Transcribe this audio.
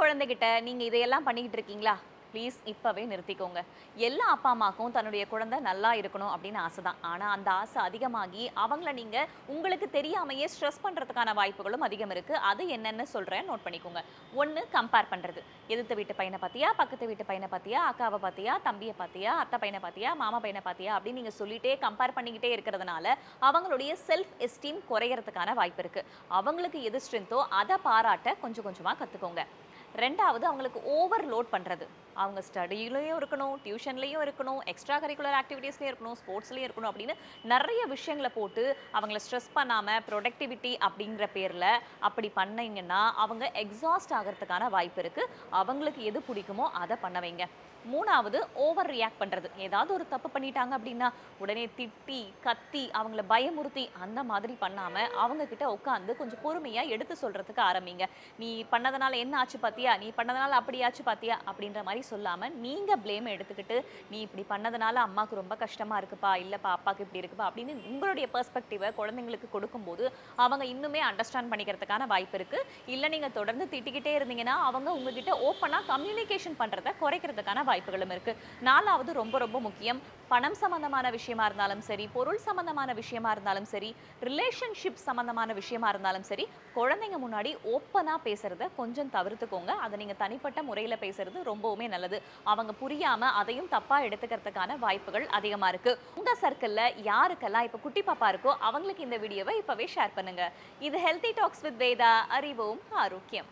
குழந்தைகிட்ட நீங்க இதையெல்லாம் பண்ணிக்கிட்டு இருக்கீங்களா? ப்ளீஸ் இப்பவே நிறுத்திக்கோங்க. எல்லா அப்பா, அம்மாக்கும் தன்னுடைய குழந்தை நல்லா இருக்கணும் அப்படின்னு ஆசை தான். ஆனா அந்த ஆசை அதிகமாகி அவங்கள நீங்க உங்களுக்கு தெரியாமயே ஸ்ட்ரெஸ் பண்றதுக்கான வாய்ப்புகளும் அதிகம் இருக்கு. அது என்னன்னு சொல்றேன் நோட் பண்ணிக்கோங்க. 1 கம்பேர் பண்றது. எதிர்த்த வீட்டு பையன பாத்தியா? பக்கத்து வீட்டு பையன பாத்தியா? அக்காவ பாத்தியா? தம்பிய பாத்தியா? அத்தை பையன பாத்தியா? மாமா பையன பாத்தியா? அப்படின்னு நீங்க சொல்லிட்டே கம்பேர் பண்ணிக்கிட்டே இருக்கிறதுனால அவங்களுடைய செல்ஃப் எஸ்டீம் குறையறதுக்கான வாய்ப்பு இருக்கு. அவங்களுக்கு எது ஸ்ட்ரென்த்தோ அத பாராட்ட கொஞ்சம் கொஞ்சமா கத்துக்கோங்க. 2வது அவங்களுக்கு ஓவர்லோட் பண்றது. அவங்க ஸ்டடியிலயும் இருக்கணும், டியூஷன்லயும் இருக்கணும், எக்ஸ்ட்ரா கரிக்குலர் ஆக்டிவிட்டீஸ்லயும் இருக்கணும், ஸ்போர்ட்ஸ்லயும் இருக்கணும் அப்படின்னு நெறைய விஷயங்கள போட்டு அவங்கள ஸ்ட்ரெஸ் பண்ணாம புரொடக்டிவிட்டி அப்படிங்கிற பேர்ல அப்படி பண்ணீங்கன்னா, அவங்க எக்ஸாஸ்ட் ஆகறதுக்கான வாய்ப்பு இருக்கு. அவங்களுக்கு எது பிடிக்குமோ அத பண்ண வைங்க. 3வது ஓவர் ரியாக்ட் பண்றது. ஏதாவது ஒரு தப்பு பண்ணிட்டாங்க அப்படின்னா, உடனே திட்டி, கத்தி, அவங்கள பயமுறுத்தி அந்த மாதிரி பண்ணாம, அவங்க கிட்ட உட்கார்ந்து கொஞ்சம் பொறுமையா எடுத்து சொல்றதுக்கு ஆரம்பிங்க. "நீ பண்ணதுனால என்ன ஆச்சு பாத்தியா? நீ பண்ணதுனால அப்படி ஆச்சு பாத்தியா?" அப்படின்ற மாரி சொல்லாம, நீங்க ப்ளேம எடுத்துக்கிட்டு, "நீ இப்படி பண்ணதுனால அம்மாக்கு ரொம்ப கஷ்டமா இருக்குப்பா. இல்லப்பா, அப்பாக்கு இப்படி இருக்குப்பா." அப்படின்னு உங்களுடைய பெர்ஸ்பெக்டிவ குழந்தைங்களுக்கு கொடுக்கும்போது, அவங்க இன்னுமே அண்டர்ஸ்டாண்ட் பண்ணிக்கிறதுக்கான வாய்ப்பு இருக்கு. இல்ல நீங்க தொடர்ந்து திட்டிக்கிட்டே இருந்தீங்கன்னா, அவங்க உங்ககிட்ட ஓப்பனா கம்யூனிகேஷன் பண்றத குறைக்கிறதுக்கான வாய்ப்புகளும் இருக்கு. 4வது ரொம்ப ரொம்ப முக்கியம். பணம் சம்பந்தமான விஷயமா இருந்தாலும் சரி, பொருள் சம்பந்தமான விஷயமா இருந்தாலும் சரி, ரிலேஷன்ஷிப் சம்பந்தமான விஷயமா இருந்தாலும் சரி, குழந்தைங்க முன்னாடி ஓப்பனா பேசுறத கொஞ்சம் தவிர்த்துக்கோங்க. அத நீங்க தனிப்பட்ட முறையில பேசுறது ரொம்பவுமே நல்லது. அவங்க புரியாம அதையும் தப்பா எடுத்துக்கிறதுக்கான வாய்ப்புகள் அதிகமா இருக்கு. உங்க சர்க்கிள்ல யாருக்கெல்லாம் இப்ப குட்டி பாப்பா இருக்கோ, அவங்களுக்கு இந்த வீடியோவ இப்பவே ஷேர் பண்ணுங்க. இது ஹெல்தி டாக்ஸ் வித் வேதா. அறிவோம் ஆரோக்கியம்.